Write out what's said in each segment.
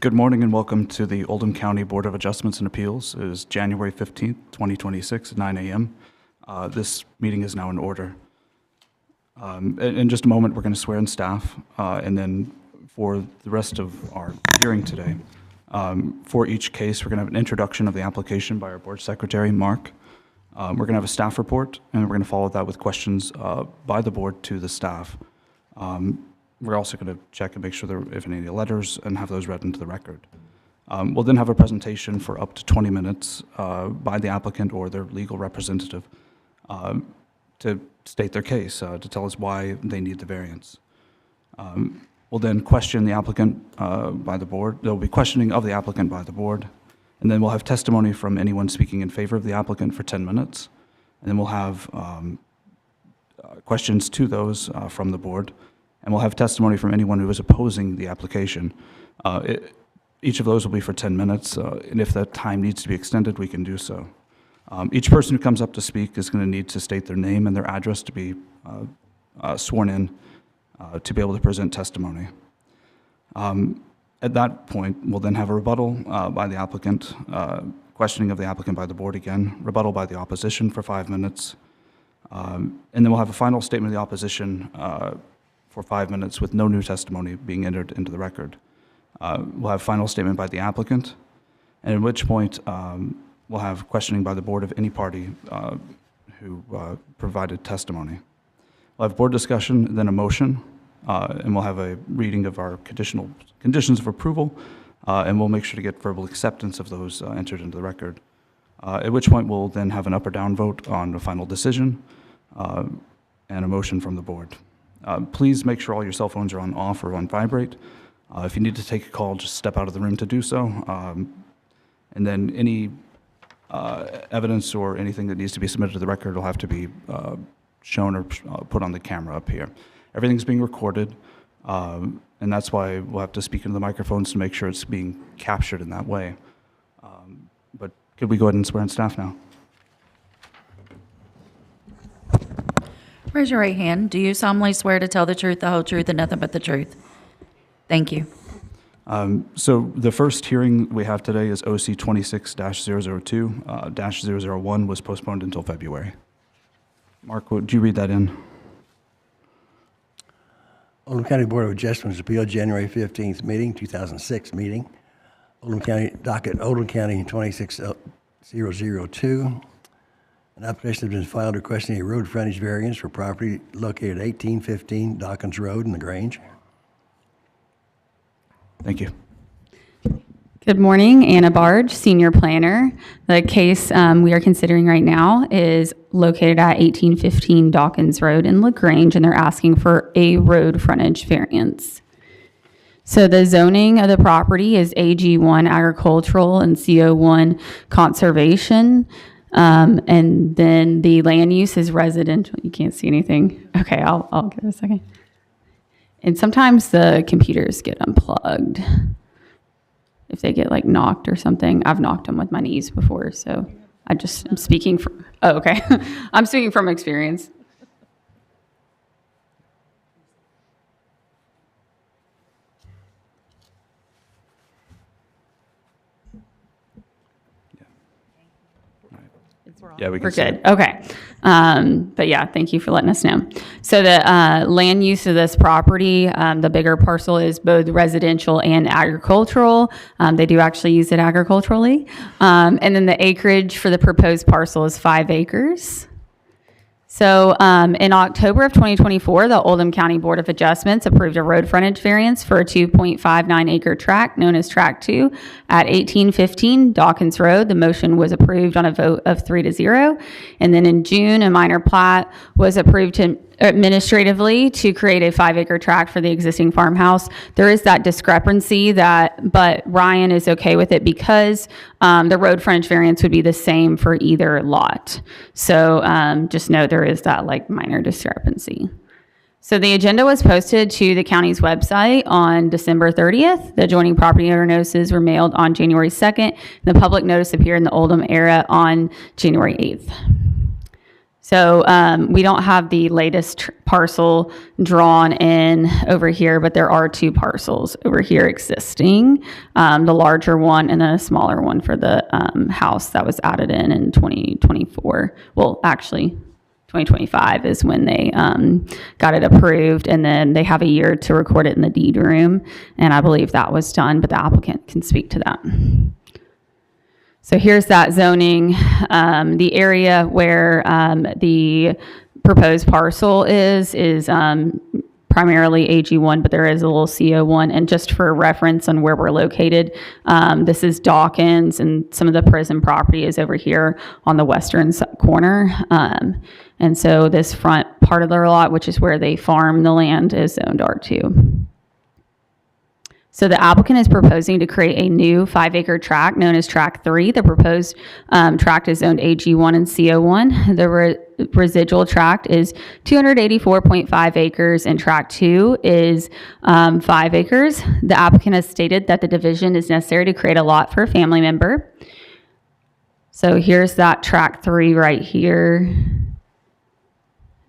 Good morning and welcome to the Oldham County Board of Adjustments and Appeals. It is January 15th, 2026 at 9 a.m. This meeting is now in order. In just a moment, we're going to swear in staff, and then for the rest of our hearing today, for each case, we're going to have an introduction of the application by our Board Secretary, Mark. We're going to have a staff report, and we're going to follow that with questions by the board to the staff. We're also going to check and make sure there if any letters and have those read into the record. We'll then have a presentation for up to 20 minutes by the applicant or their legal representative to state their case, to tell us why they need the variance. We'll then question the applicant by the board. There will be questioning of the applicant by the board, and then we'll have testimony from anyone speaking in favor of the applicant for 10 minutes. And then we'll have questions to those from the board. And we'll have testimony from anyone who is opposing the application. Each of those will be for 10 minutes, and if that time needs to be extended, we can do so. Each person who comes up to speak is going to need to state their name and their address to be sworn in to be able to present testimony. At that point, we'll then have a rebuttal by the applicant, questioning of the applicant by the board again, rebuttal by the opposition for 5 minutes, and then we'll have a final statement of the opposition for 5 minutes with no new testimony being entered into the record. We'll have final statement by the applicant, and at which point we'll have questioning by the board of any party who provided testimony. We'll have board discussion, then a motion, and we'll have a reading of our conditions of approval, and we'll make sure to get verbal acceptance of those entered into the record. At which point we'll then have an up or down vote on the final decision and a motion from the board. Please make sure all your cell phones are on off or on vibrate. If you need to take a call, just step out of the room to do so. And then any evidence or anything that needs to be submitted to the record will have to be shown or put on the camera up here. Everything's being recorded, and that's why we'll have to speak into the microphones to make sure it's being captured in that way. But could we go ahead and swear in staff now? Raise your right hand. Do you solemnly swear to tell the truth, the whole truth, and nothing but the truth? Thank you. So the first hearing we have today is OC 26-002-001 was postponed until February. Mark, would you read that in? Oldham County Board of Adjustments Appeal, January 15th meeting, 2006 meeting. Oldham County docket, Oldham County 26002. An application has been filed requesting a road frontage variance for property located at 1815 Dawkins Road in LaGrange. Thank you. Good morning, Anna Barge, Senior Planner. The case we are considering right now is located at 1815 Dawkins Road in LaGrange, and they're asking for a road frontage variance. So the zoning of the property is AG1 agricultural and CO1 conservation. And then the land use is residential. You can't see anything. Okay, I'll give it a second. And sometimes the computers get unplugged if they get like knocked or something. I've knocked them with my knees before, so I'm speaking from, oh, okay. I'm speaking from experience. Yeah, we're good. Okay. But yeah, thank you for letting us know. So the land use of this property, the bigger parcel is both residential and agricultural. They do actually use it agriculturally. And then the acreage for the proposed parcel is 5 acres. So in October of 2024, the Oldham County Board of Adjustments approved a road frontage variance for a 2.59 acre tract known as Tract 2 at 1815 Dawkins Road. The motion was approved on a vote of 3-0. And then in June, a minor plat was approved administratively to create a 5 acre tract for the existing farmhouse. There is that discrepancy but Ryan is okay with it because the road frontage variance would be the same for either lot. So just know there is that like minor discrepancy. So the agenda was posted to the county's website on December 30th. The adjoining property owner notices were mailed on January 2nd. The public notice appeared in the Oldham Era on January 8th. So we don't have the latest parcel drawn in over here, but there are 2 parcels over here existing, the larger one and then a smaller one for the house that was added in 2024. Well, actually, 2025 is when they got it approved, and then they have a year to record it in the deed room, and I believe that was done, but the applicant can speak to that. So here's that zoning. The area where the proposed parcel is primarily AG1, but there is a little CO1. And just for reference on where we're located, this is Dawkins, and some of the prison property is over here on the western corner. And so this front part of the lot, which is where they farm the land, is zoned R2. So the applicant is proposing to create a new 5-acre tract known as Tract 3. The proposed tract is zoned AG1 and CO1. The residual tract is 284.5 acres, and Tract 2 is 5 acres. The applicant has stated that the division is necessary to create a lot for a family member. So here's that Tract 3 right here.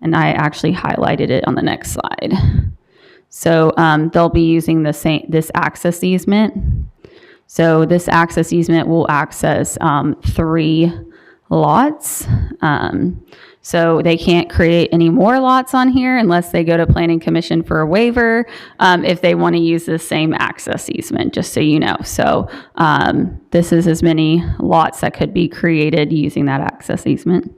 And I actually highlighted it on the next slide. So they'll be using this access easement. So this access easement will access 3 lots. So they can't create any more lots on here unless they go to Planning Commission for a waiver if they want to use the same access easement, just so you know. So this is as many lots that could be created using that access easement.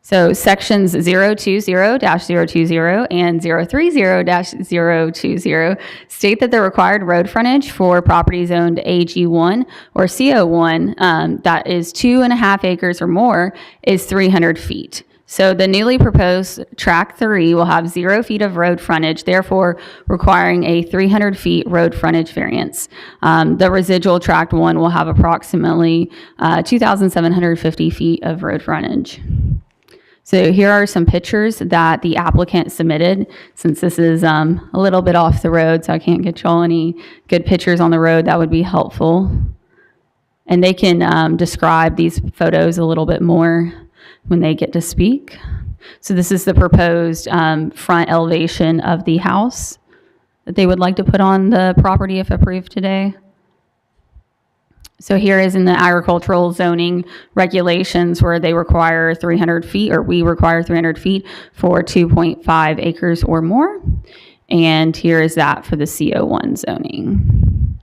So sections 020-020 and 030-020 state that the required road frontage for properties owned AG1 or CO1 that is 2.5 acres or more is 300 feet. So the newly proposed Tract 3 will have 0 feet of road frontage, therefore requiring a 300 feet road frontage variance. The residual Tract 1 will have approximately 2,750 feet of road frontage. So here are some pictures that the applicant submitted, since this is a little bit off the road, so I can't get y'all any good pictures on the road. That would be helpful. And they can describe these photos a little bit more when they get to speak. So this is the proposed front elevation of the house that they would like to put on the property if approved today. So here is in the agricultural zoning regulations where they require 300 feet, or we require 300 feet for 2.5 acres or more. And here is that for the CO1 zoning.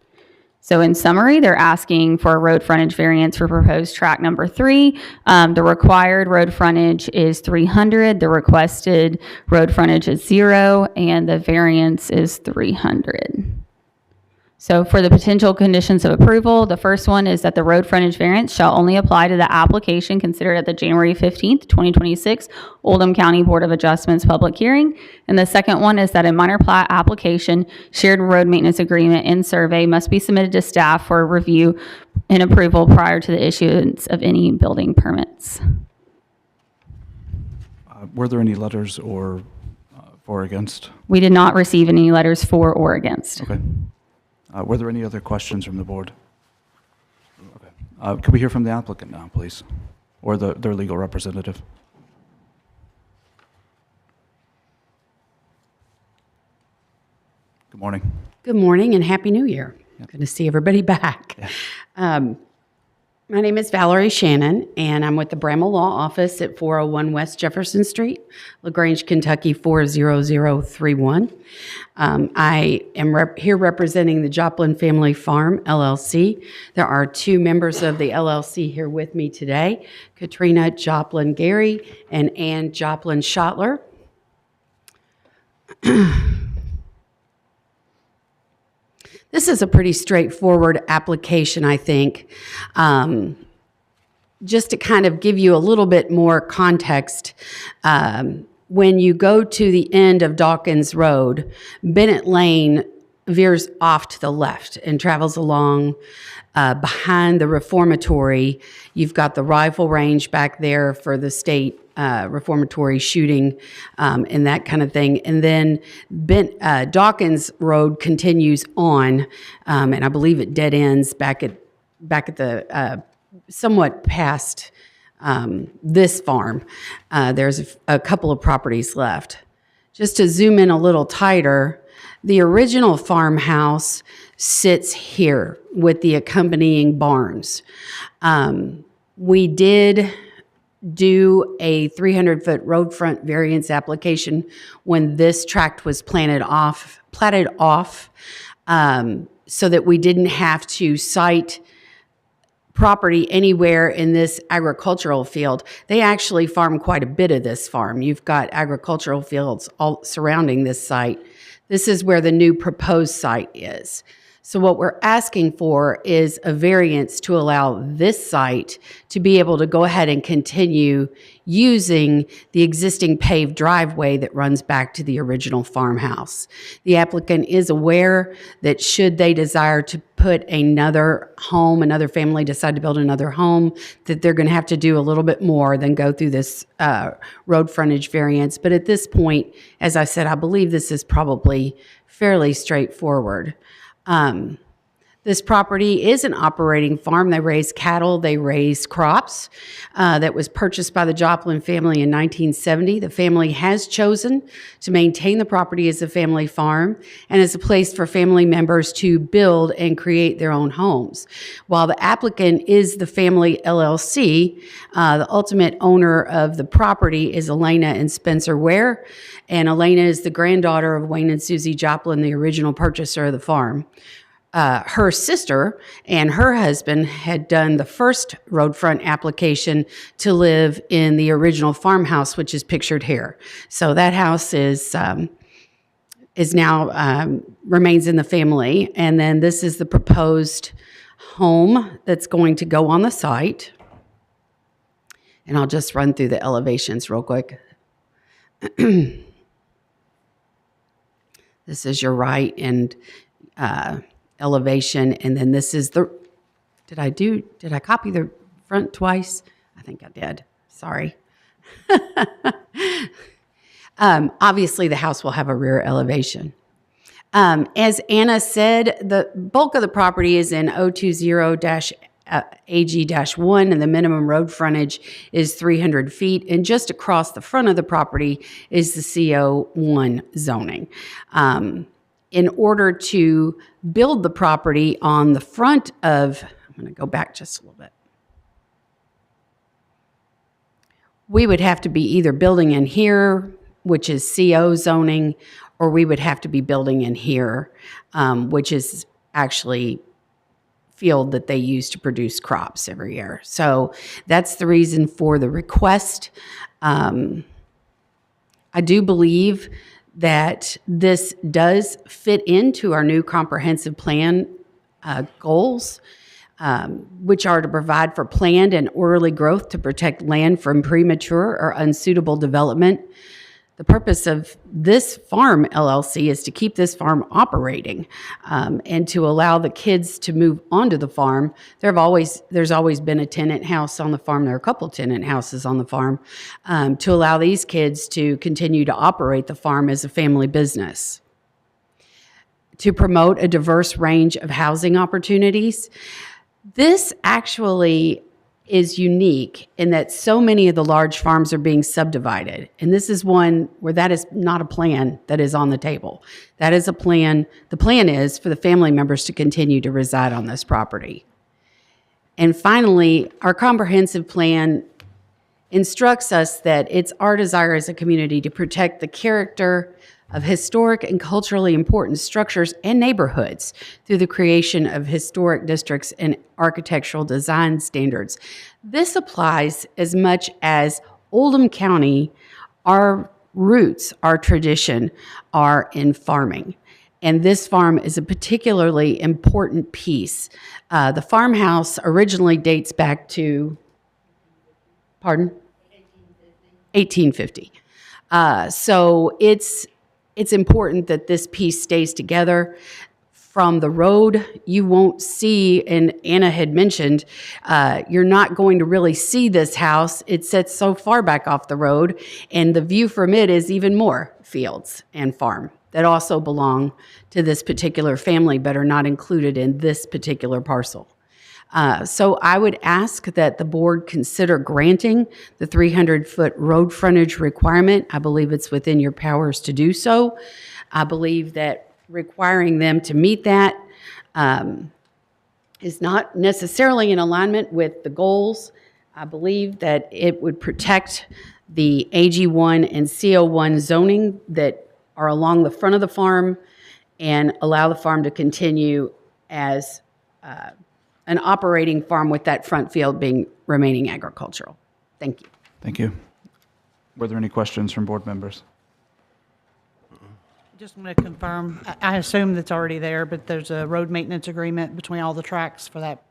So in summary, they're asking for a road frontage variance for proposed tract number 3. The required road frontage is 300. The requested road frontage is 0, and the variance is 300. So for the potential conditions of approval, the first one is that the road frontage variance shall only apply to the application considered at the January 15th, 2026 Oldham County Board of Adjustments public hearing. And the second one is that a minor plat application, shared road maintenance agreement, and survey must be submitted to staff for review and approval prior to the issuance of any building permits. Were there any letters or for or against? We did not receive any letters for or against. Okay. Were there any other questions from the board? Okay. Could we hear from the applicant now, please? Or their legal representative? Good morning. Good morning and Happy New Year. Yep. Good to see everybody back. Yeah. My name is Valerie Shannon, and I'm with the Bramall Law Office at 401 West Jefferson Street, LaGrange, Kentucky 40031. I am here representing the Joplin Family Farm, LLC. There are 2 members of the LLC here with me today, Katrina Joplin-Gary and Ann Joplin-Schottler. This is a pretty straightforward application, I think. Just to kind of give you a little bit more context, when you go to the end of Dawkins Road, Bennett Lane veers off to the left and travels along behind the reformatory. You've got the rifle range back there for the state reformatory shooting and that kind of thing. And then Dawkins Road continues on, and I believe it dead ends back at the somewhat past this farm. There's a couple of properties left. Just to zoom in a little tighter, the original farmhouse sits here with the accompanying barns. We did do a 300-foot road front variance application when this tract was platted off, so that we didn't have to cite property anywhere in this agricultural field. They actually farm quite a bit of this farm. You've got agricultural fields all surrounding this site. This is where the new proposed site is. So what we're asking for is a variance to allow this site to be able to go ahead and continue using the existing paved driveway that runs back to the original farmhouse. The applicant is aware that should they desire to put another home, another family decide to build another home, that they're going to have to do a little bit more than go through this road frontage variance. But at this point, as I said, I believe this is probably fairly straightforward. This property is an operating farm. They raise cattle, they raise crops. That was purchased by the Joplin family in 1970. The family has chosen to maintain the property as a family farm and as a place for family members to build and create their own homes. While the applicant is the family LLC, the ultimate owner of the property is Elena and Spencer Ware, and Elena is the granddaughter of Wayne and Susie Joplin, the original purchaser of the farm. Her sister and her husband had done the first road front application to live in the original farmhouse, which is pictured here. So that house is now remains in the family. And then this is the proposed home that's going to go on the site. And I'll just run through the elevations real quick. This is your right and elevation, and then this is the, did I copy the front twice? I think I did. Sorry. Obviously, the house will have a rear elevation. As Anna said, the bulk of the property is in 020-AG-1, and the minimum road frontage is 300 feet. And just across the front of the property is the CO1 zoning. In order to build the property on the front of, I'm going to go back just a little bit. We would have to be either building in here, which is CO zoning, or we would have to be building in here, which is actually field that they use to produce crops every year. So that's the reason for the request. I do believe that this does fit into our new comprehensive plan goals, which are to provide for planned and orderly growth to protect land from premature or unsuitable development. The purpose of this farm LLC is to keep this farm operating and to allow the kids to move onto the farm. There's always been a tenant house on the farm. There are a couple tenant houses on the farm to allow these kids to continue to operate the farm as a family business. To promote a diverse range of housing opportunities. This actually is unique in that so many of the large farms are being subdivided. And this is one where that is not a plan that is on the table. That is a plan. The plan is for the family members to continue to reside on this property. And finally, our comprehensive plan instructs us that it's our desire as a community to protect the character of historic and culturally important structures and neighborhoods through the creation of historic districts and architectural design standards. This applies as much as Oldham County, our roots, our tradition are in farming. And this farm is a particularly important piece. The farmhouse originally dates back to, pardon? 1850. So it's important that this piece stays together. From the road, you won't see, and Anna had mentioned, you're not going to really see this house. It sits so far back off the road, and the view from it is even more fields and farm that also belong to this particular family but are not included in this particular parcel. So I would ask that the board consider granting the 300-foot road frontage requirement. I believe it's within your powers to do so. I believe that requiring them to meet that is not necessarily in alignment with the goals. I believe that it would protect the AG1 and CO1 zoning that are along the front of the farm and allow the farm to continue as an operating farm with that front field being remaining agricultural. Thank you. Thank you. Were there any questions from board members? Just want to confirm, I assume that's already there, but there's a road maintenance agreement between all the tracks for that?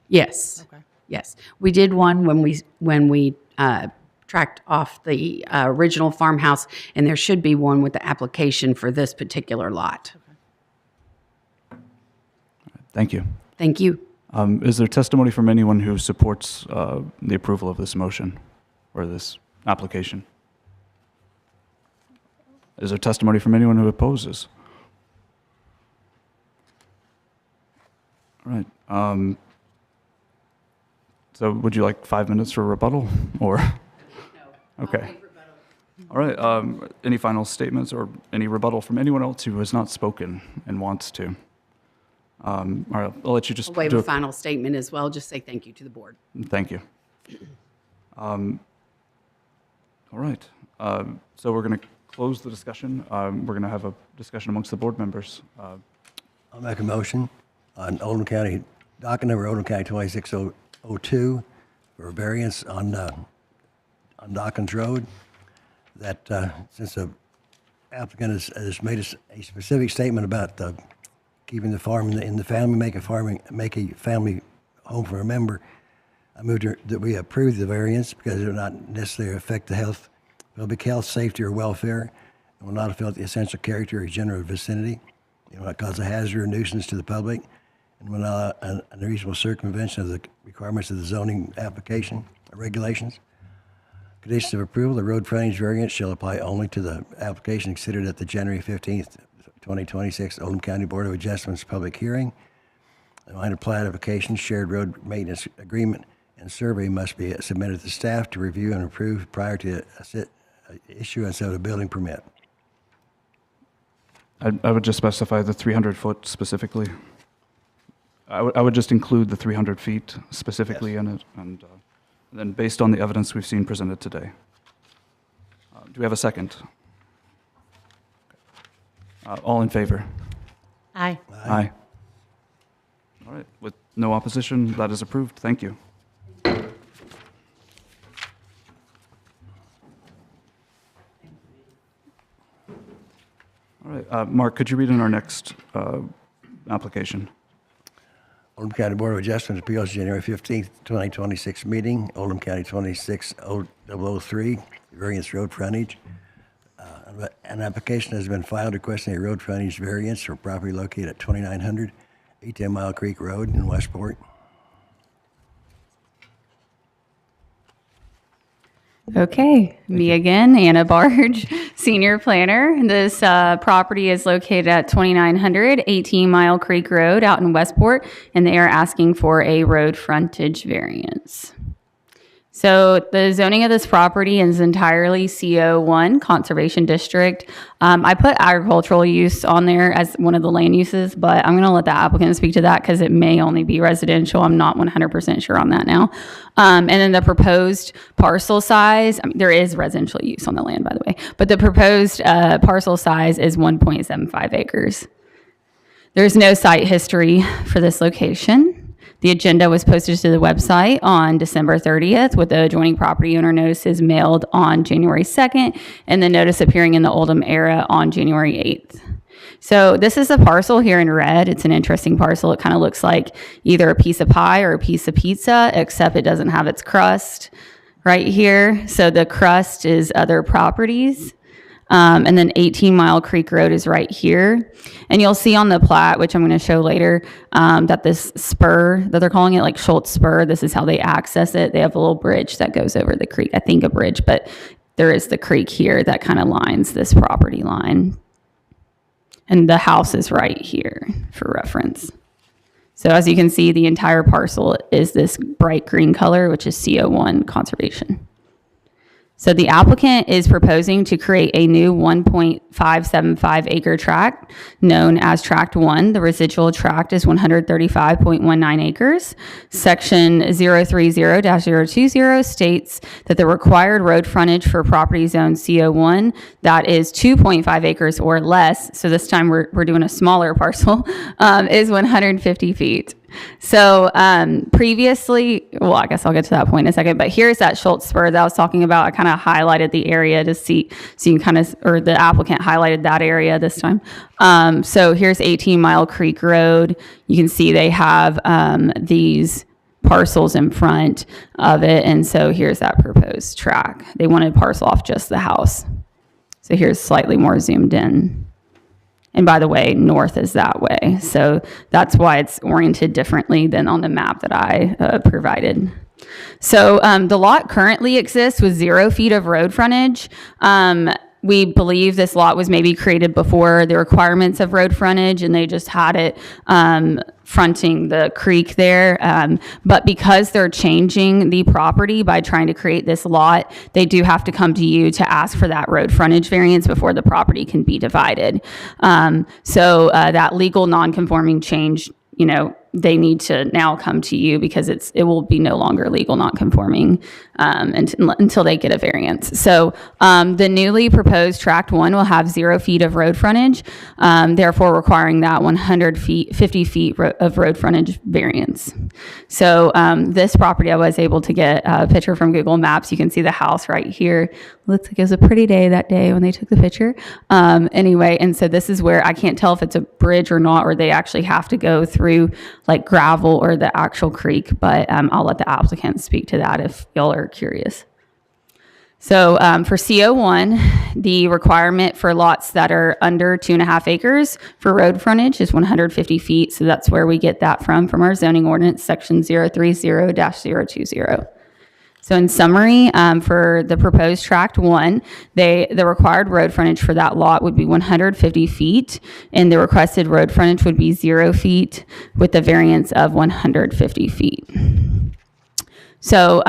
Yes. Okay. Yes. We did one when we tracked off the original farmhouse, and there should be one with the application for this particular lot. Thank you. Thank you. Is there testimony from anyone who supports the approval of this motion or this application? Is there testimony from anyone who opposes? All right. So would you like 5 minutes for rebuttal, or? No. Okay. All right. Any final statements or any rebuttal from anyone else who has not spoken and wants to? All right. I'll let you just I'll waive do a final statement as well. Just say thank you to the board. Thank you. All right. So we're going to close the discussion. We're going to have a discussion amongst the board members. I'll make a motion on Oldham County, docket number Oldham County 2602 for a variance on Dawkins Road, that since the applicant has made a specific statement about keeping the farm in the family, make a family home for a member, I move that we approve the variance because it will not necessarily affect the public health, safety, or welfare, and will not affect the essential character or general vicinity. It will not cause a hazard or nuisance to the public, and will not an unreasonable circumvention of the requirements of the zoning application or regulations. Conditions of approval: the road frontage variance shall apply only to the application considered at the January 15th, 2026 Oldham County Board of Adjustments public hearing. The minor plat application, shared road maintenance agreement, and survey must be submitted to staff to review and approve prior to issuance of a building permit. I would just specify the 300-foot specifically. I would just include the 300 feet specifically in it, and then based on the evidence we've seen presented today. Do we have a second? All in favor? Aye. Aye. All right. With no opposition, that is approved. Thank you. All right. Mark, could you read in our next application? Oldham County Board of Adjustments appeals January 15th, 2026 meeting, Oldham County 26003, variance road frontage. An application has been filed requesting a road frontage variance for property located at 2900 810 Mile Creek Road in Westport. Okay, me again, Anna Barge, Senior Planner. This property is located at 2900 18 Mile Creek Road out in Westport, and they are asking for a road frontage variance. So the zoning of this property is entirely CO1, Conservation District. I put agricultural use on there as one of the land uses, but I'm going to let the applicant speak to that because it may only be residential. I'm not 100% sure on that now. And then the proposed parcel size, there is residential use on the land, by the way, but the proposed parcel size is 1.75 acres. There's no site history for this location. The agenda was posted to the website on December 30th with the adjoining property owner notices mailed on January 2nd and the notice appearing in the Oldham Era on January 8th. So this is a parcel here in red. It's an interesting parcel. It kind of looks like either a piece of pie or a piece of pizza, except it doesn't have its crust right here. So the crust is other properties. And then 18 Mile Creek Road is right here. And you'll see on the plat, which I'm going to show later, that this spur that they're calling it, like Schultz Spur, this is how they access it. They have a little bridge that goes over the creek. I think a bridge, but there is the creek here that kind of lines this property line. And the house is right here for reference. So as you can see, the entire parcel is this bright green color, which is CO1 conservation. So the applicant is proposing to create a new 1.575 acre tract known as Tract 1. The residual tract is 135.19 acres. Section 030-020 states that the required road frontage for property zone CO1, that is 2.5 acres or less, so this time we're doing a smaller parcel, is 150 feet. So previously, well, I guess I'll get to that point in a second, but here's that Schultz spur that I was talking about. I kind of highlighted the area to see, so you can kind of, or the applicant highlighted that area this time. So here's 18 Mile Creek Road. You can see they have these parcels in front of it. And so here's that proposed track. They wanted to parcel off just the house. So here's slightly more zoomed in. And by the way, north is that way. So that's why it's oriented differently than on the map that I provided. So the lot currently exists with 0 feet of road frontage. We believe this lot was maybe created before the requirements of road frontage, and they just had it fronting the creek there. But because they're changing the property by trying to create this lot, they do have to come to you to ask for that road frontage variance before the property can be divided. So that legal non-conforming change, you know, they need to now come to you because it will be no longer legal non-conforming until they get a variance. So the newly proposed Tract 1 will have 0 feet of road frontage, therefore requiring that 50 feet of road frontage variance. So this property, I was able to get a picture from Google Maps. You can see the house right here. Looks like it was a pretty day that day when they took the picture. Anyway, and so this is where I can't tell if it's a bridge or not, or they actually have to go through like gravel or the actual creek, but I'll let the applicant speak to that if y'all are curious. So for CO1, the requirement for lots that are under 2.5 acres for road frontage is 150 feet. So that's where we get that from our zoning ordinance, section 030-020. So in summary, for the proposed Tract 1, the required road frontage for that lot would be 150 feet, and the requested road frontage would be 0 feet with the variance of 150 feet. So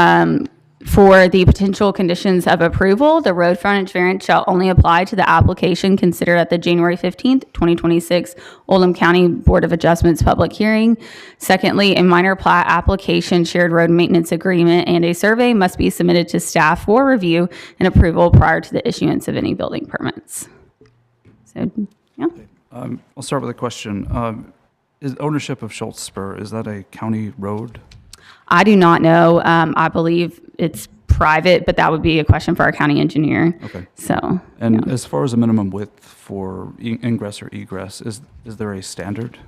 for the potential conditions of approval, the road frontage variance shall only apply to the application considered at the January 15th, 2026 Oldham County Board of Adjustments public hearing. Secondly, a minor plat application, shared road maintenance agreement, and a survey must be submitted to staff for review and approval prior to the issuance of any building permits. So, yeah. I'll start with a question. Is ownership of Schultz Spur, is that a county road? I do not know. I believe it's private, but that would be a question for our county engineer. Okay. So, And yeah. as far as a minimum width for ingress or egress, is there a standard?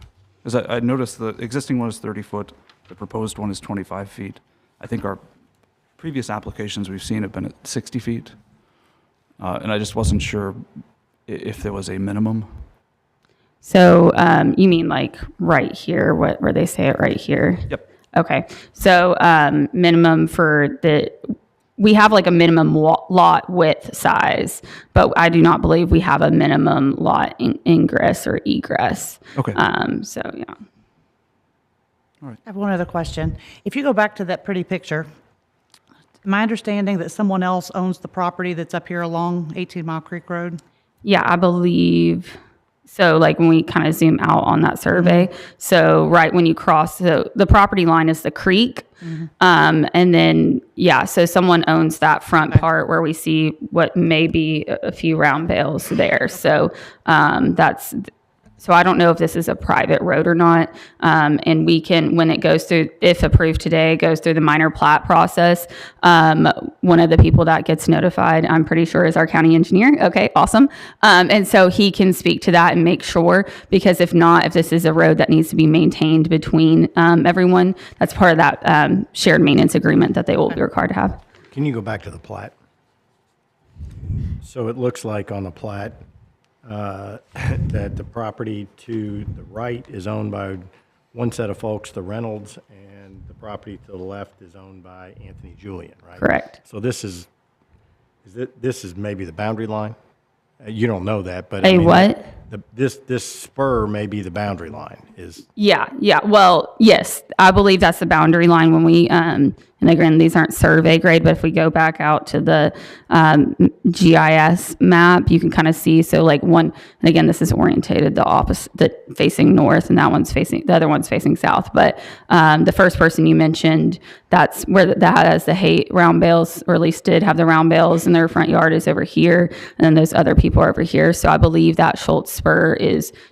Because I noticed the existing one is 30 foot, the proposed one is 25 feet. I think our previous applications we've seen have been at 60 feet. And I just wasn't sure if there was a minimum. So you mean like right here, where they say it right here? Yep. Okay. So minimum for we have like a minimum lot width size, but I do not believe we have a minimum lot ingress or egress. Okay. So yeah. I have one other question. If you go back to that pretty picture, my understanding that someone else owns the property that's up here along 18 Mile Creek Road? Yeah, I believe. So like when we kind of zoom out on that survey, so right when you cross, so the property line is the creek. And then, yeah, so someone owns that front part where we see what may be a few round bales there. So so I don't know if this is a private road or not. And we can, when it goes through, if approved today, goes through the minor plat process, one of the people that gets notified, I'm pretty sure, is our county engineer. Okay, awesome. And so he can speak to that and make sure, because if not, if this is a road that needs to be maintained between everyone, that's part of that shared maintenance agreement that they will be required to have. Can you go back to the plat? So it looks like on the plat that the property to the right is owned by one set of folks, the Reynolds, and the property to the left is owned by Anthony Julian, right? Correct. So this is maybe the boundary line? You don't know that, but. I A mean, what? This spur may be the boundary line, is, Yeah. Well, yes, I believe that's the boundary line when we, and again, these aren't survey grade, but if we go back out to the GIS map, you can kind of see, so like one, and again, this is orientated the opposite, facing north, and the other one's facing south. But the first person you mentioned, that's where that has the round bales, or at least did have the round bales, and their front yard is over here, and then those other people are over here. So I believe that Schultz spur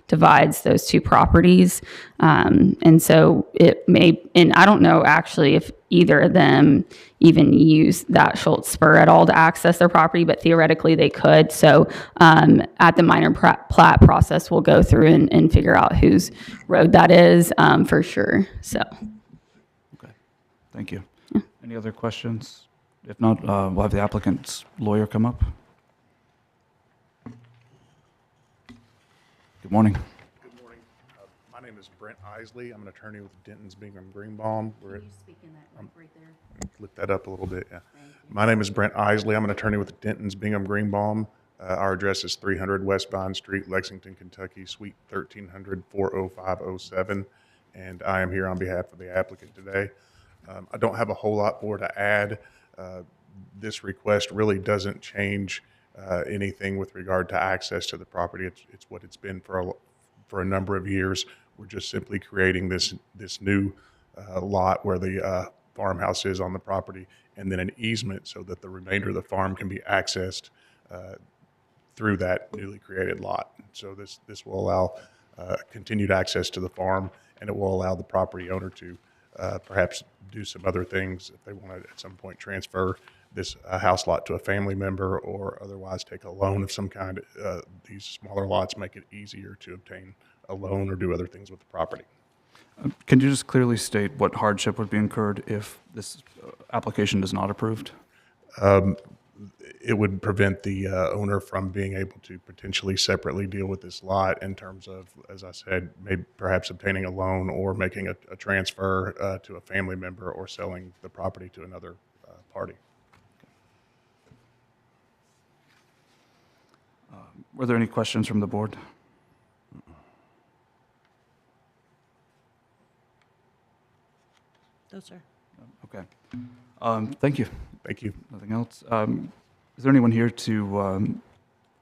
divides those two properties. And so it may, and I don't know actually if either of them even use that Schultz spur at all to access their property, but theoretically they could. So at the minor plat process, we'll go through and figure out whose road that is for sure. So. Okay, thank you. Any other questions? If not, we'll have the applicant's lawyer come up. Good morning. Good morning. My name is Brent Isley. I'm an attorney with Denton's Bingham Greenbaum. Look that up a little bit. Yeah. My name is Brent Isley. I'm an attorney with Denton's Bingham Greenbaum. Our address is 300 West Vine Street, Lexington, Kentucky, Suite 1300, 40507. And I am here on behalf of the applicant today. I don't have a whole lot more to add. This request really doesn't change anything with regard to access to the property. It's what it's been for a number of years. We're just simply creating this new lot where the farmhouse is on the property, and then an easement so that the remainder of the farm can be accessed through that newly created lot. So this will allow continued access to the farm, and it will allow the property owner to perhaps do some other things if they want to at some point transfer this house lot to a family member, or otherwise take a loan of some kind. These smaller lots make it easier to obtain a loan or do other things with the property. Can you just clearly state what hardship would be incurred if this application is not approved? It would prevent the owner from being able to potentially separately deal with this lot in terms of, as I said, maybe perhaps obtaining a loan or making a transfer to a family member, or selling the property to another party. Were there any questions from the board? No, sir. Okay. Thank you. Thank you. Nothing else? Is there anyone here to,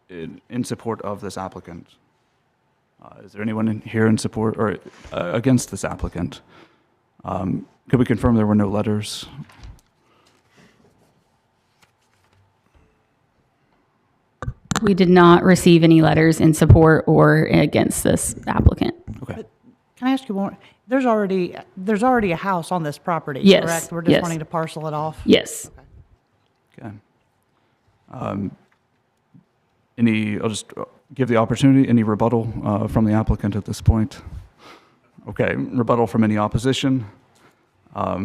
in support of this applicant? Is there anyone here in support or against this applicant? Could we confirm there were no letters? We did not receive any letters in support or against this applicant. Okay. Can I ask you more? There's already a house on this property, Yes, correct? We're just yes. wanting to parcel it off? Yes. Okay. I'll just give the opportunity, any rebuttal from the applicant at this point? Okay, rebuttal from any opposition? Are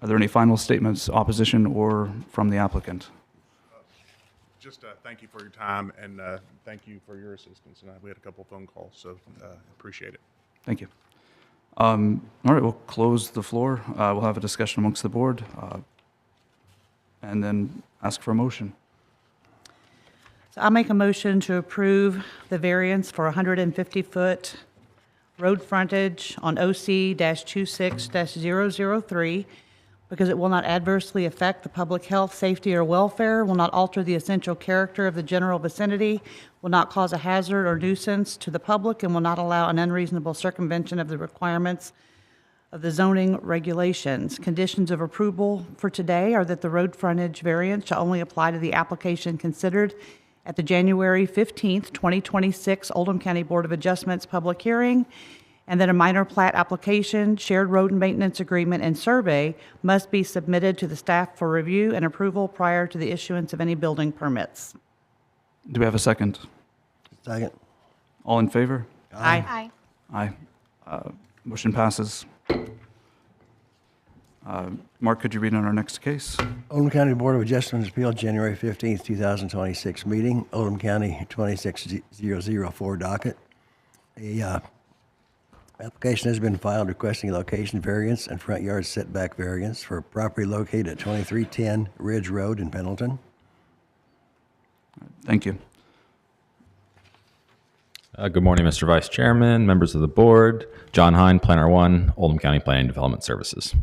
there any final statements, opposition or from the applicant? Just thank you for your time, and thank you for your assistance. And we had a couple phone calls, so appreciate it. Thank you. All right, we'll close the floor. We'll have a discussion amongst the board and then ask for a motion. So I'll make a motion to approve the variance for 150-foot road frontage on OC-26-003 because it will not adversely affect the public health, safety, or welfare, will not alter the essential character of the general vicinity, will not cause a hazard or nuisance to the public, and will not allow an unreasonable circumvention of the requirements of the zoning regulations. Conditions of approval for today are that the road frontage variance shall only apply to the application considered at the January 15th, 2026 Oldham County Board of Adjustments public hearing, and that a minor plat application, shared road and maintenance agreement, and survey must be submitted to the staff for review and approval prior to the issuance of any building permits. Do we have a second? Second. All in favor? Aye. Aye. Motion passes. Mark, could you read on our next case? Oldham County Board of Adjustments Appeal, January 15th, 2026 meeting, Oldham County 26004 docket. A application has been filed requesting a location variance and front yard setback variance for a property located at 2310 Ridge Road in Pendleton. Thank you. Good morning, Mr. Vice Chairman, members of the board. John Hine, Planner 1, Oldham County Planning Development Services.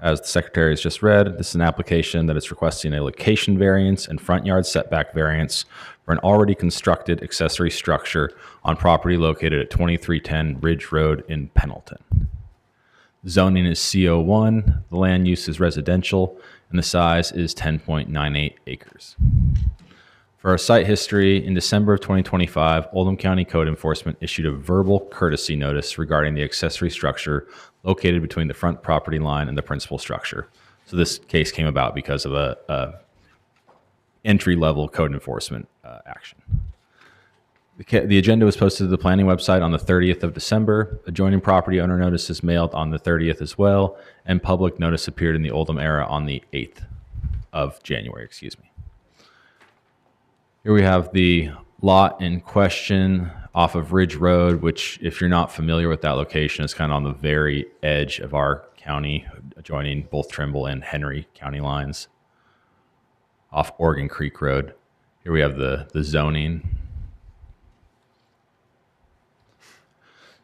As the Secretary has just read, this is an application that is requesting a location variance and front yard setback variance for an already constructed accessory structure on property located at 2310 Ridge Road in Pendleton. Zoning is CO1, the land use is residential, and the size is 10.98 acres. For our site history, in December of 2025, Oldham County Code Enforcement issued a verbal courtesy notice regarding the accessory structure located between the front property line and the principal structure. So this case came about because of a entry-level code enforcement action. The agenda was posted to the planning website on the 30th of December. Adjoining property owner notice is mailed on the 30th as well, and public notice appeared in the Oldham Era on the 8th of January, Here we have the lot in question off of Ridge Road, which, if you're not familiar with that location, is kind of on the very edge of our county, adjoining both Trimble and Henry county lines, off Oregon Creek Road. Here we have the zoning.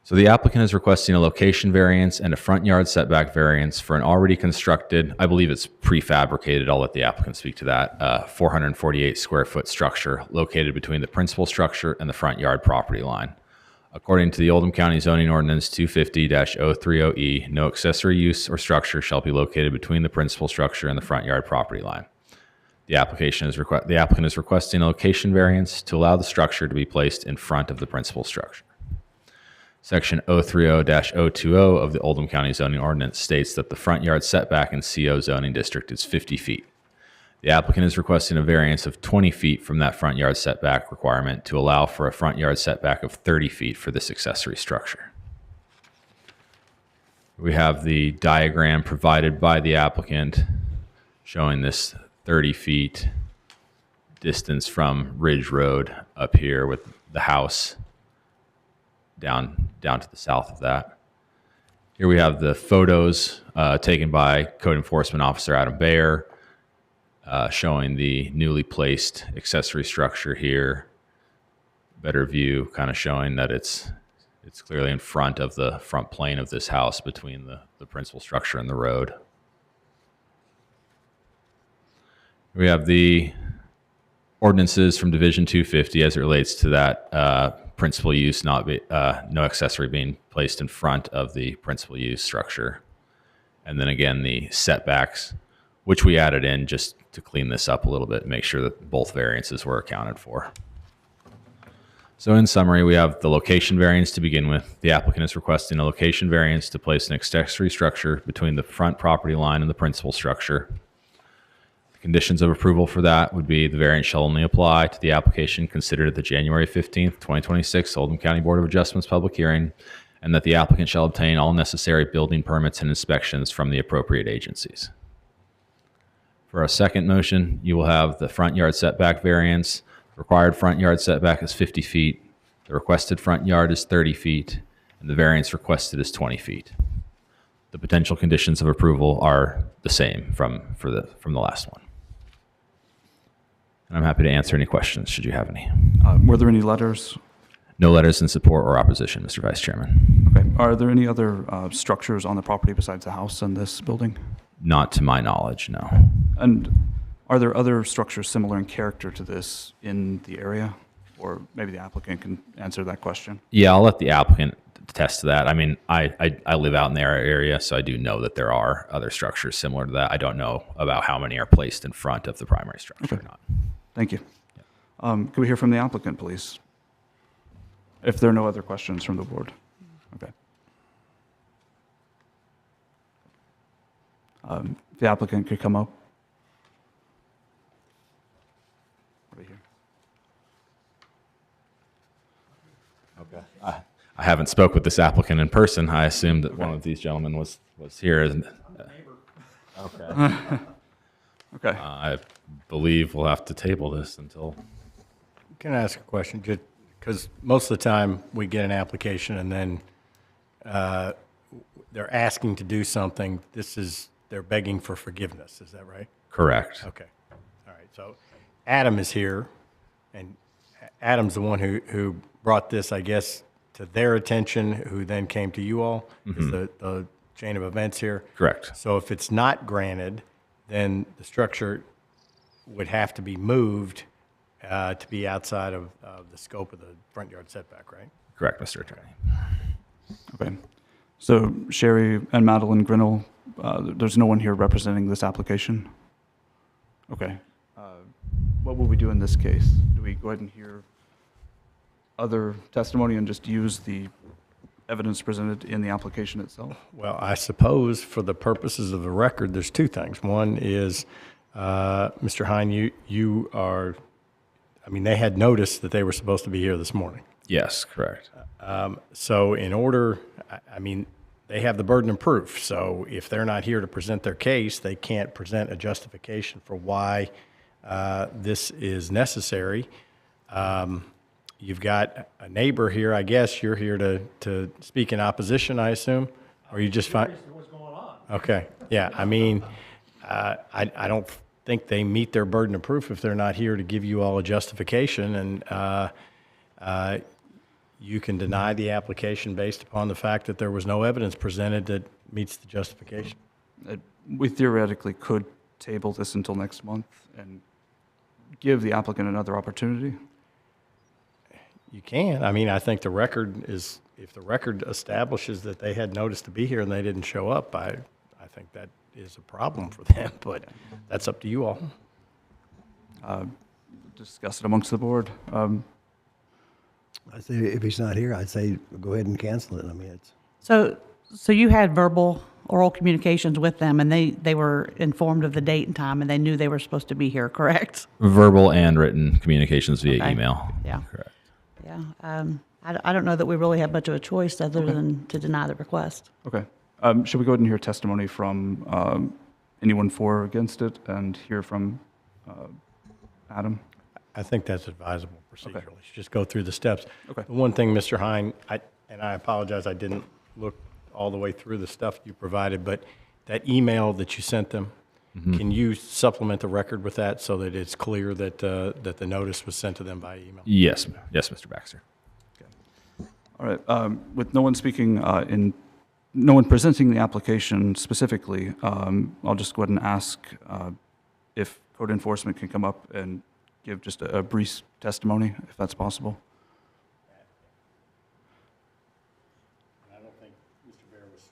So the applicant is requesting a location variance and a front yard setback variance for an already constructed, I believe it's prefabricated, I'll let the applicant speak to that, 448 square foot structure located between the principal structure and the front yard property line. According to the Oldham County Zoning Ordinance 250-030E, no accessory use or structure shall be located between the principal structure and the front yard property line. The applicant is requesting a location variance to allow the structure to be placed in front of the principal structure. Section 030-020 of the Oldham County Zoning Ordinance states that the front yard setback in CO zoning district is 50 feet. The applicant is requesting a variance of 20 feet from that front yard setback requirement to allow for a front yard setback of 30 feet for this accessory structure. We have the diagram provided by the applicant showing this 30 feet distance from Ridge Road up here with the house down to the south of that. Here we have the photos taken by Code Enforcement Officer Adam Bayer showing the newly placed accessory structure here. Better view kind of showing that it's clearly in front of the front plane of this house between the principal structure and the road. We have the ordinances from Division 250 as it relates to that principal use, no accessory being placed in front of the principal use structure. And then again, the setbacks, which we added in just to clean this up a little bit, make sure that both variances were accounted for. So in summary, we have the location variance to begin with. The applicant is requesting a location variance to place an accessory structure between the front property line and the principal structure. Conditions of approval for that would be the variance shall only apply to the application considered at the January 15th, 2026 Oldham County Board of Adjustments public hearing, and that the applicant shall obtain all necessary building permits and inspections from the appropriate agencies. For our second motion, you will have the front yard setback variance. The required front yard setback is 50 feet. The requested front yard is 30 feet, and the variance requested is 20 feet. The potential conditions of approval are the same from the last one. And I'm happy to answer any questions, should you have any. Were there any letters? No letters in support or opposition, Mr. Vice Chairman. Okay. Are there any other structures on the property besides the house and this building? Not to my knowledge, no. And are there other structures similar in character to this in the area? Or maybe the applicant can answer that question. Yeah, I'll let the applicant attest to that. I mean, I live out in the area, so I do know that there are other structures similar to that. I don't know about how many are placed in front of the primary structure or not. Thank you. Can we hear from the applicant, please? If there are no other questions from the board. Okay. If the applicant could come up. Right here. Okay. I haven't spoke with this applicant in person. I assumed that one of these gentlemen was here. Okay. Okay. I believe we'll have to table this until. Can I ask a question? Because most of the time we get an application and then they're asking to do something. They're begging for forgiveness. Is that right? Correct. Okay. All right. So Adam is here, and Adam's the one who brought this, I guess, to their attention, who then came to you all, is the chain of events here. Correct. So if it's not granted, then the structure would have to be moved to be outside of the scope of the front yard setback, right? Correct, Mr. Attorney. Okay. So Sherry and Madeline Grinnell, there's no one here representing this application? Okay. What will we do in this case? Do we go ahead and hear other testimony and just use the evidence presented in the application itself? Well, I suppose for the purposes of the record, there's two things. One is, Mr. Hine, you are, I mean, they had noticed that they were supposed to be here this morning. Yes, correct. So in order, I mean, they have the burden of proof. So if they're not here to present their case, they can't present a justification for why this is necessary. You've got a neighbor here, I guess. You're here to speak in opposition, I assume? Or you just find? What's going on? Okay, yeah, I mean, I don't think they meet their burden of proof if they're not here to give you all a justification, and you can deny the application based upon the fact that there was no evidence presented that meets the justification. We theoretically could table this until next month and give the applicant another opportunity. You can. I mean, I think the record is, if the record establishes that they had notice to be here and they didn't show up, I think that is a problem for them, but that's up to you all. Discuss it amongst the board. I say if he's not here, I'd say go ahead and cancel it. I mean, it's. So you had verbal, oral communications with them, and they were informed of the date and time, and they knew they were supposed to be here, correct? Verbal and written communications via Okay. email. Yeah. Correct. Yeah. I don't know that we really have much of a choice other than to deny the request. Okay. Should we go ahead and hear testimony from anyone for or against it and hear from Adam? I think that's advisable procedurally. Just go through the steps. Okay. The one thing, Mr. Hine, and I apologize, I didn't look all the way through the stuff you provided, but that email that you sent them, can you supplement the record with that so that it's clear that that the notice was sent to them by email? Yes, yes, Mr. Baxter. All right. With no one speaking no one presenting the application specifically, I'll just go ahead and ask if code enforcement can come up and give just a brief testimony, if that's possible. I don't think Mr. Bear was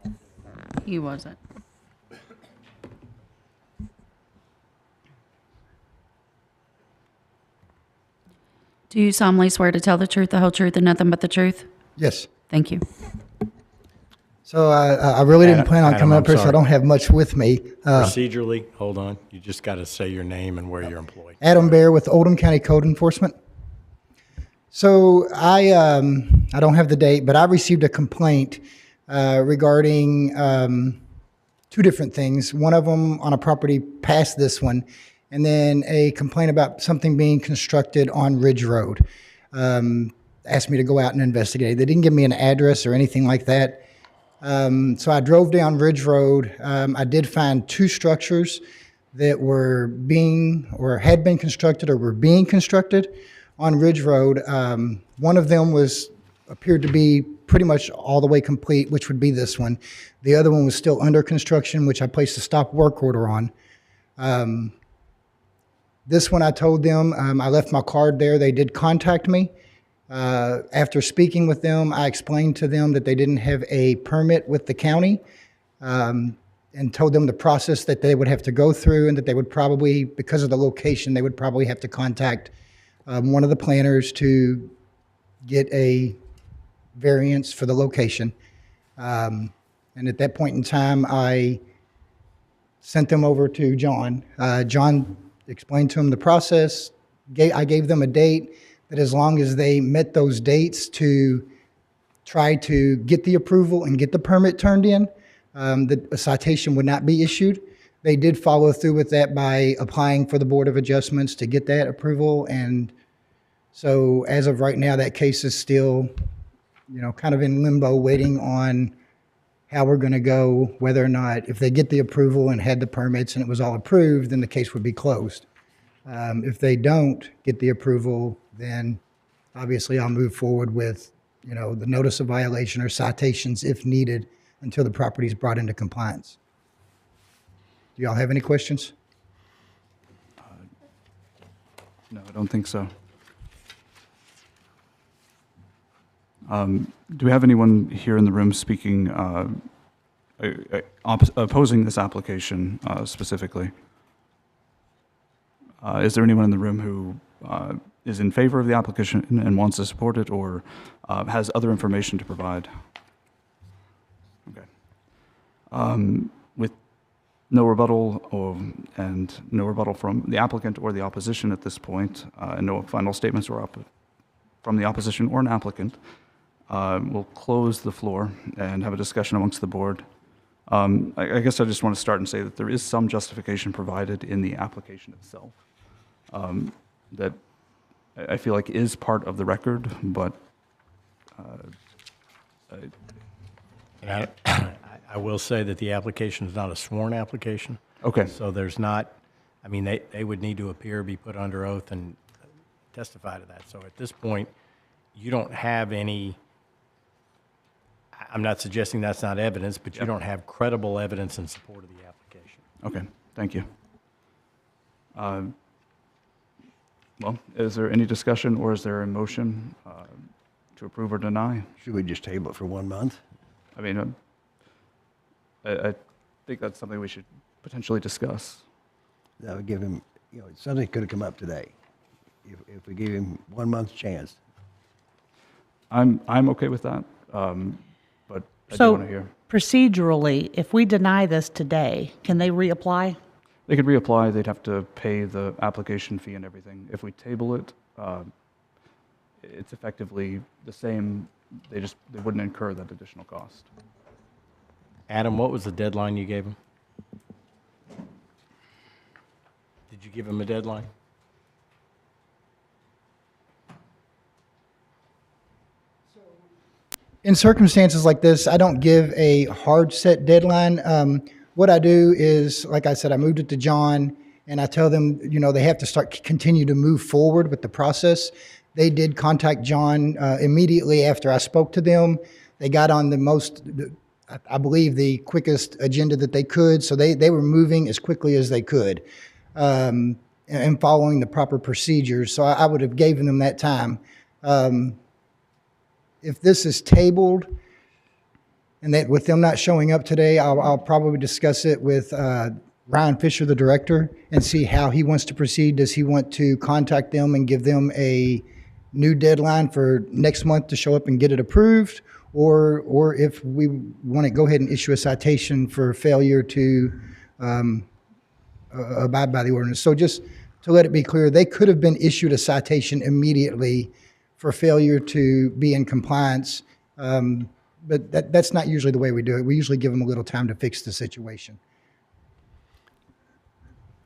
sworn. He wasn't. Do you solemnly swear to tell the truth, the whole truth, and nothing but the truth? Yes. Thank you. So I really didn't plan on Adam, coming I'm up here, so I sorry. don't have much with me. Procedurally, hold on. You just got to say your name and where you're employed. Adam Bear with Oldham County Code Enforcement. So I don't have the date, but I received a complaint regarding two different things. One of them on a property past this one, and then a complaint about something being constructed on Ridge Road. Asked me to go out and investigate. They didn't give me an address or anything like that. So I drove down Ridge Road. I did find two structures that were being or had been constructed or were being constructed on Ridge Road. One of them appeared to be pretty much all the way complete, which would be this one. The other one was still under construction, which I placed a stop work order on. This one I told them, I left my card there. They did contact me. After speaking with them, I explained to them that they didn't have a permit with the county and told them the process that they would have to go through and that they would probably, because of the location, they would probably have to contact one of the planners to get a variance for the location. And at that point in time, I sent them over to John. John explained to him the process. I gave them a date that as long as they met those dates to try to get the approval and get the permit turned in, that a citation would not be issued. They did follow through with that by applying for the Board of Adjustments to get that approval. And so as of right now, that case is still, kind of in limbo, waiting on how we're going to go, whether or not, if they get the approval and had the permits and it was all approved, then the case would be closed. If they don't get the approval, then obviously I'll move forward with, the notice of violation or citations if needed until the property is brought into compliance. Do y'all have any questions? No, I don't think so. Do we have anyone here in the room speaking, opposing this application specifically? Is there anyone in the room who is in favor of the application and wants to support it, or has other information to provide? Okay. With no rebuttal and no rebuttal from the applicant or the opposition at this point, and no final statements from the opposition or an applicant, we'll close the floor and have a discussion amongst the board. I guess I just want to start and say that there is some justification provided in the application itself that I feel like is part of the record, but And I will say that the application is not a sworn application. okay. So there's not, I mean, they would need to appear, be put under oath, and testify to that. So at this point, you don't have any, I'm not suggesting that's not evidence, but you don't have credible evidence in support of the application. Okay, thank you. Well, is there any discussion or is there a motion to approve or deny? Should we just table it for 1 month? I mean, I think that's something we should potentially discuss. That would give him, something could have come up today if we gave him 1 month's chance. I'm okay with that, but I do So want to hear. procedurally, if we deny this today, can they reapply? They could reapply, they'd have to pay the application fee and everything. If we table it, it's effectively the same, they wouldn't incur that additional cost. Adam, what was the deadline you gave him? Did you give him a deadline? In circumstances like this, I don't give a hard set deadline. What I do is, like I said, I moved it to John, and I tell them, they have to continue to move forward with the process. They did contact John immediately after I spoke to them. They got on I believe, the quickest agenda that they could, so they were moving as quickly as they could and following the proper procedures. So I would have given them that time. If this is tabled, and that with them not showing up today, I'll probably discuss it with Ryan Fisher, the director, and see how he wants to proceed. Does he want to contact them and give them a new deadline for next month to show up and get it approved? Or if we want to go ahead and issue a citation for failure to abide by the ordinance. So just to let it be clear, they could have been issued a citation immediately for failure to be in compliance. But that's not usually the way we do it. We usually give them a little time to fix the situation.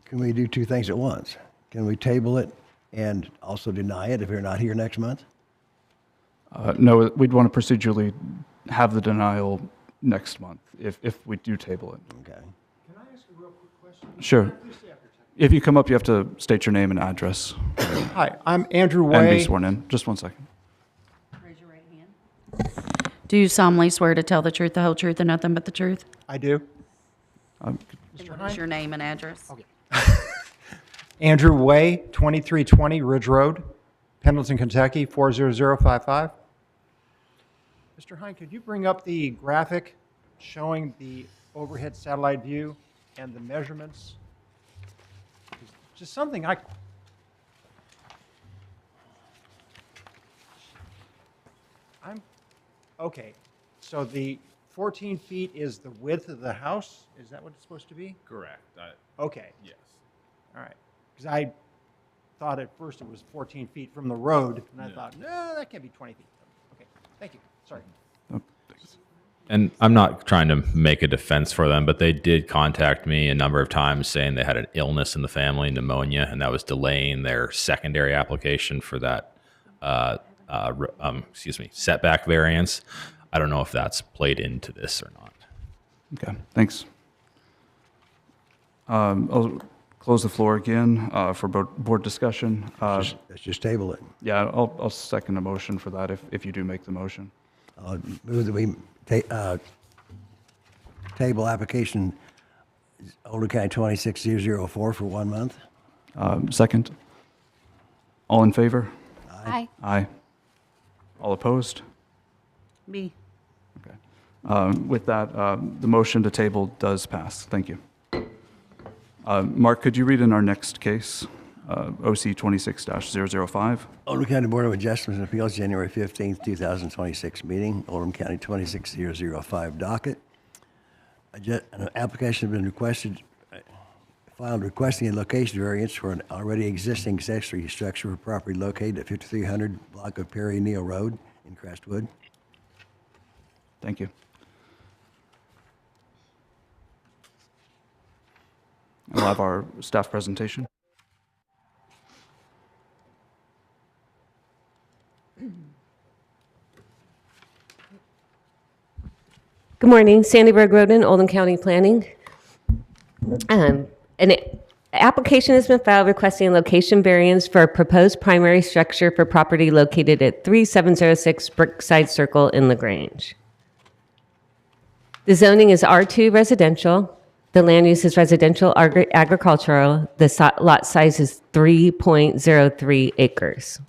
Can we do two things at once? Can we table it and also deny it if you're not here next month? No, we'd want to procedurally have the denial next month if we do table it. Okay. Can I ask a real quick question? Sure. If you come up, you have to state your name and address Hi, I'm Andrew and be Way. sworn in. Just 1 second. Raise your right hand. Do you solemnly swear to tell the truth, the whole truth, and nothing but the truth? I do. And what is your name and address? Okay. Andrew Way, 2320 Ridge Road, Pendleton, Kentucky, 40055. Mr. Hine, could you bring up the graphic showing the overhead satellite view and the measurements? Just something okay, so the 14 feet is the width of the house? Is that what it's supposed to be? Correct. Okay, Yes. all right. Because I thought at first it was 14 feet from the road, and I thought, no, that can't be 20 feet. Okay, thank you, sorry. Oh, thanks. And I'm not trying to make a defense for them, but they did contact me a number of times saying they had an illness in the family, pneumonia, and that was delaying their secondary application for that, setback variance. I don't know if that's played into this or not. Okay, thanks. I'll close the floor again for board discussion. Let's just table it. Yeah, I'll second a motion for that if you do make the motion. Move that we table application Oldham County 26004 for 1 month. Second. All in favor? Aye. Aye. All opposed? Me. Okay. With that, the motion to table does pass. Thank you. Mark, could you read in our next case, OC 26-005? Oldham County Board of Adjustments and Appeals, January 15th, 2026 meeting, Oldham County 26005 docket. An application has been filed requesting a location variance for an already existing accessory structure for property located at 5300 block of Perry Neal Road in Crestwood. Thank you. We'll have our staff presentation. Good morning, Sandy Berg Roden, Oldham County Planning. An application has been filed requesting a location variance for a proposed primary structure for property located at 3706 Brookside Circle in LaGrange. The zoning is R2 residential. The land use is residential agricultural. The lot size is 3.03 acres.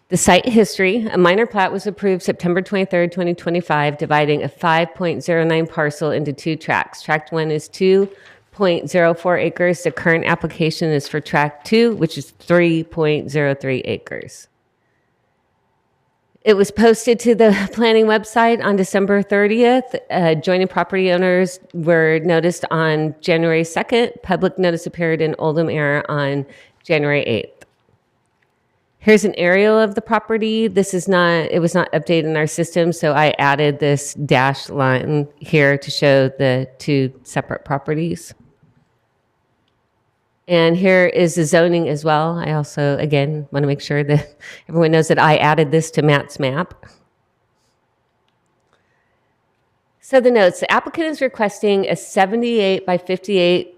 The site history, a minor plat was approved September 23rd, 2025, dividing a 5.09 parcel into 2 tracts. Tract 1 is 2.04 acres. The current application is for Tract 2, which is 3.03 acres. It was posted to the planning website on December 30th. Adjoining property owners were noticed on January 2nd. Public notice appeared in Oldham Era on January 8th. Here's an aerial of the property. It was not updated in our system, so I added this dashed line here to show the 2 separate properties. And here is the zoning as well. I also, again, want to make sure that everyone knows that I added this to Matt's map. So the notes, the applicant is requesting a 78 by 58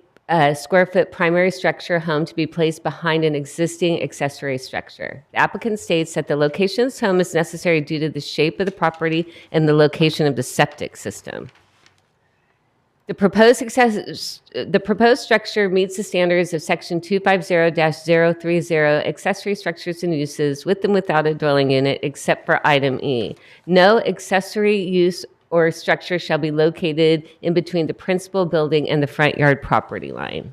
square foot primary structure home to be placed behind an existing accessory structure. The applicant states that the location of this home is necessary due to the shape of the property and the location of the septic system. The proposed structure meets the standards of Section 250-030, accessory structures and uses with and without a dwelling unit, except for item E. No accessory use or structure shall be located in between the principal building and the front yard property line.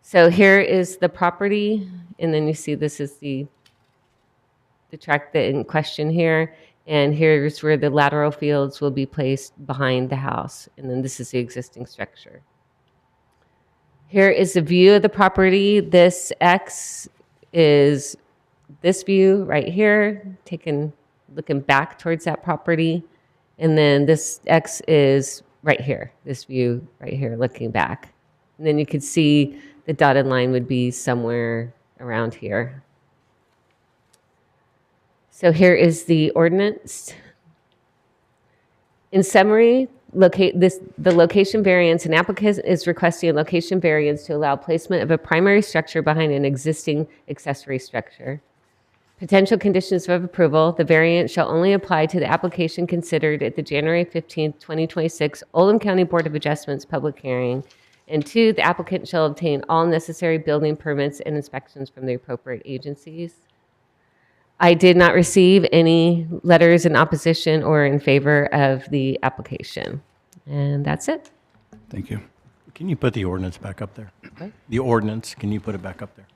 So here is the property, and then you see this is the tract that in question here. And here's where the lateral fields will be placed behind the house. And then this is the existing structure. Here is the view of the property. This X is this view right here, looking back towards that property. And then this X is right here, this view right here, looking back. And then you could see the dotted line would be somewhere around here. So here is the ordinance. In summary, the location variance, an applicant is requesting a location variance to allow placement of a primary structure behind an existing accessory structure. Potential conditions of approval, the variance shall only apply to the application considered at the January 15th, 2026 Oldham County Board of Adjustments public hearing. And 2, the applicant shall obtain all necessary building permits and inspections from the appropriate agencies. I did not receive any letters in opposition or in favor of the application. And that's it. Thank you. Can you put the ordinance back up there? Okay. The ordinance, can you put it back up there?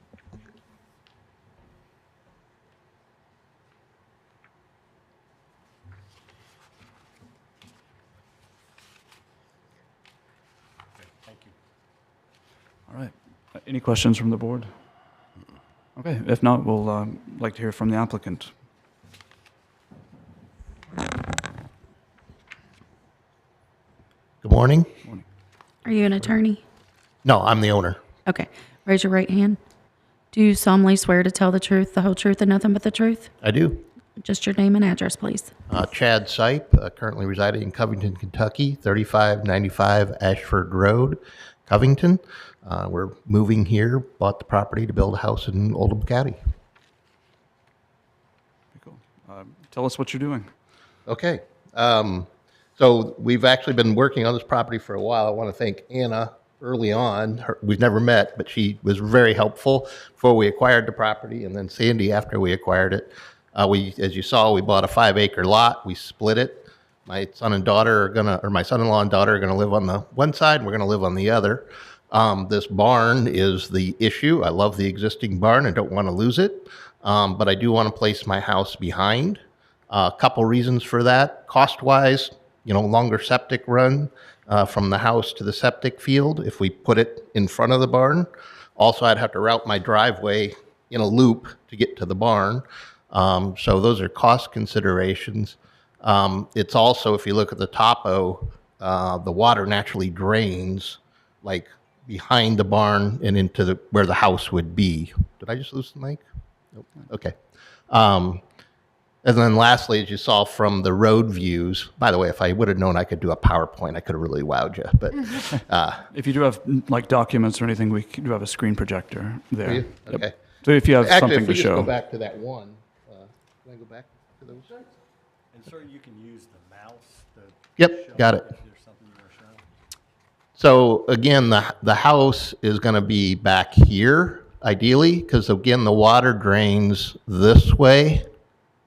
Thank you. All right. Any questions from the board? Okay, if not, we'll like to hear from the applicant. Good morning. Are you an attorney? No, I'm the owner. Okay. Raise your right hand. Do you solemnly swear to tell the truth, the whole truth, and nothing but the truth? I do. Just your name and address, please. Chad Sipe, currently residing in Covington, Kentucky, 3595 Ashford Road. Covington. We're moving here, bought the property to build a house in Oldham County. Cool. Tell us what you're doing. Okay. So we've actually been working on this property for a while. I want to thank Anna early on. We've never met, but she was very helpful before we acquired the property, and then Sandy after we acquired it. As you saw, we bought a 5-acre lot. We split it. My son and daughter are gonna, or my son-in-law and daughter are gonna live on the one side, and we're gonna live on the other. This barn is the issue. I love the existing barn. I don't want to lose it, but I do want to place my house behind. A couple reasons for that. Cost-wise, longer septic run from the house to the septic field if we put it in front of the barn. Also, I'd have to route my driveway in a loop to get to the barn. So those are cost considerations. It's also, if you look at the topo, the water naturally drains like behind the barn and into where the house would be. Did I just lose the mic? Nope. Okay. And then lastly, as you saw from the road views, by the way, if I would have known I could do a PowerPoint, I could have really wowed you. But If you do have like documents or anything, we do have a screen projector there. you? Okay. Yep. So if you have Actually, something if we to just go show. back to that one, can I go back to those? And sir, you can use the mouse to Yep, show got it. if there's something you want to show. So again, the house is going to be back here, ideally, because again, the water drains this way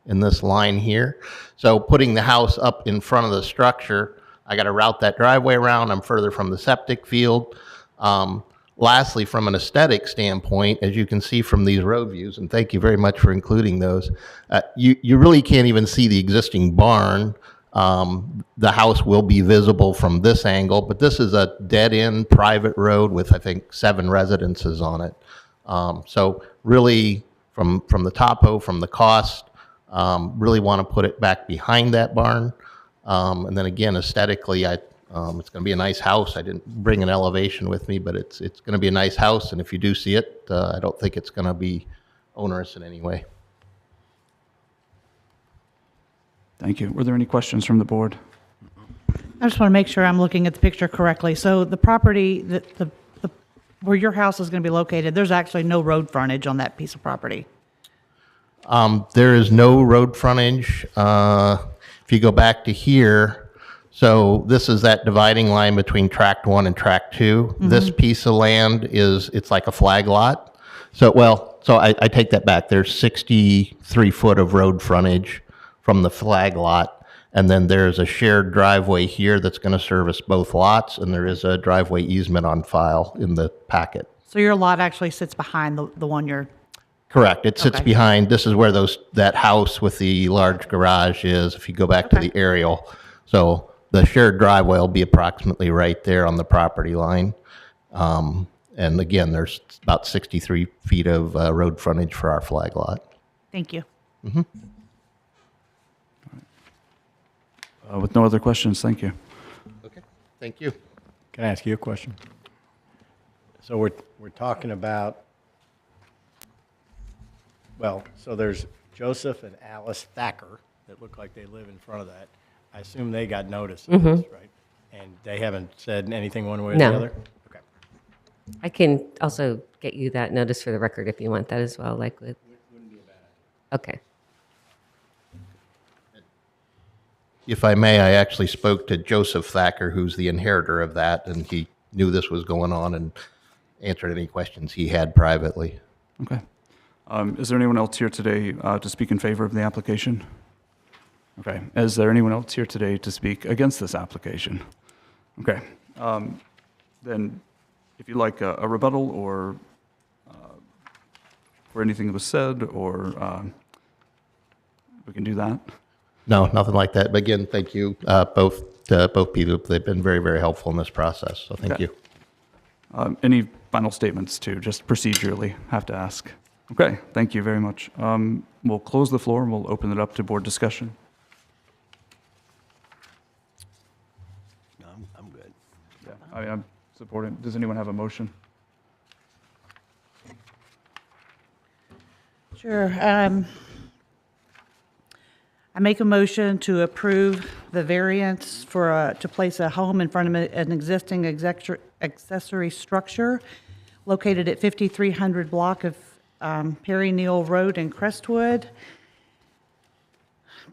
in this line here. So putting the house up in front of the structure, I got to route that driveway around. I'm further from the septic field. Lastly, from an aesthetic standpoint, as you can see from these road views, and thank you very much for including those, you really can't even see the existing barn. The house will be visible from this angle, but this is a dead-end private road with, I think, 7 residences on it. So really, from the topo, from the cost, really want to put it back behind that barn. And then again, aesthetically, it's going to be a nice house. I didn't bring an elevation with me, but it's going to be a nice house. And if you do see it, I don't think it's going to be onerous in any way. Thank you. Were there any questions from the board? I just want to make sure I'm looking at the picture correctly. So the property, where your house is going to be located, there's actually no road frontage on that piece of property. There is no road frontage. If you go back to here, so this is that dividing line between Tract 1 and Tract 2. Mm-hmm. This piece of land it's like a flag lot. So I take that back. There's 63 foot of road frontage from the flag lot. And then there's a shared driveway here that's going to service both lots. And there is a driveway easement on file in the packet. So your lot actually sits behind the one you're... Correct. It sits Okay. behind, this is where that house with the large garage is, if you go back to Okay. the aerial. So the shared driveway will be approximately right there on the property line. And again, there's about 63 feet of road frontage for our flag lot. Thank you. With no other questions, thank you. Okay, thank you. Can I ask you a question? So we're talking about, so there's Joseph and Alice Thacker that look like they live in front of that. I assume they got notice of this, right? And they haven't said anything one way or No. the other? Okay. I can also get you that notice for the record if you want that as well, like with. Wouldn't be a bad idea. Okay. If I may, I actually spoke to Joseph Thacker, who's the inheritor of that, and he knew this was going on and answered any questions he had privately. Okay. Is there anyone else here today to speak in favor of the application? Okay. Is there anyone else here today to speak against this application? Okay. Then if you'd like a rebuttal or for anything that was said, or we can do that. No, nothing like that. But again, thank you, both people. They've been very, very helpful in this process, so thank Okay. you. Any final statements too, just procedurally, have to ask. Okay, thank you very much. We'll close the floor and we'll open it up to board discussion. No, I'm good. Yeah, I'm supporting. Does anyone have a motion? Sure. I make a motion to approve the variance for, to place a home in front of an existing accessory structure located at 5300 block of Perry Neal Road in Crestwood,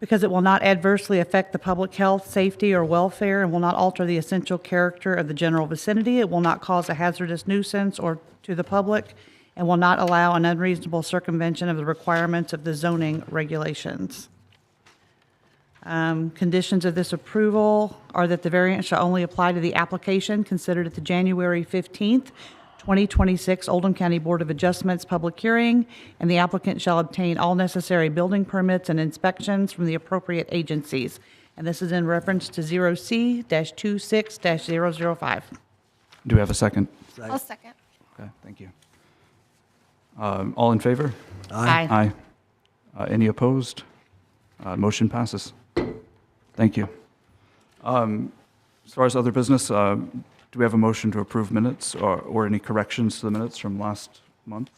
because it will not adversely affect the public health, safety, or welfare, and will not alter the essential character of the general vicinity. It will not cause a hazardous nuisance or to the public, and will not allow an unreasonable circumvention of the requirements of the zoning regulations. Conditions of this approval are that the variance shall only apply to the application considered at the January 15th, 2026 Oldham County Board of Adjustments public hearing, and the applicant shall obtain all necessary building permits and inspections from the appropriate agencies. And this is in reference to 0C-26-005. Do we have a second? I'll second. Okay, thank you. All in favor? Aye. Aye. Any opposed? Motion passes. Thank you. As far as other business, do we have a motion to approve minutes or any corrections to the minutes from last month?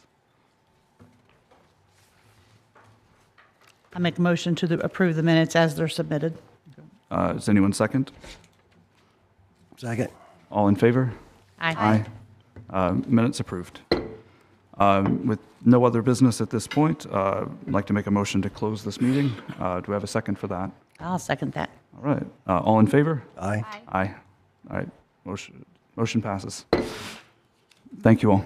I make a motion to approve the minutes as they're submitted. Is anyone second? Second. All in favor? Aye. Minutes approved. With no other business at this point, I'd like to make a motion to close this meeting. Do we have a second for that? I'll second that. All right. All in favor? Aye. Aye. All right. Motion passes. Thank you all.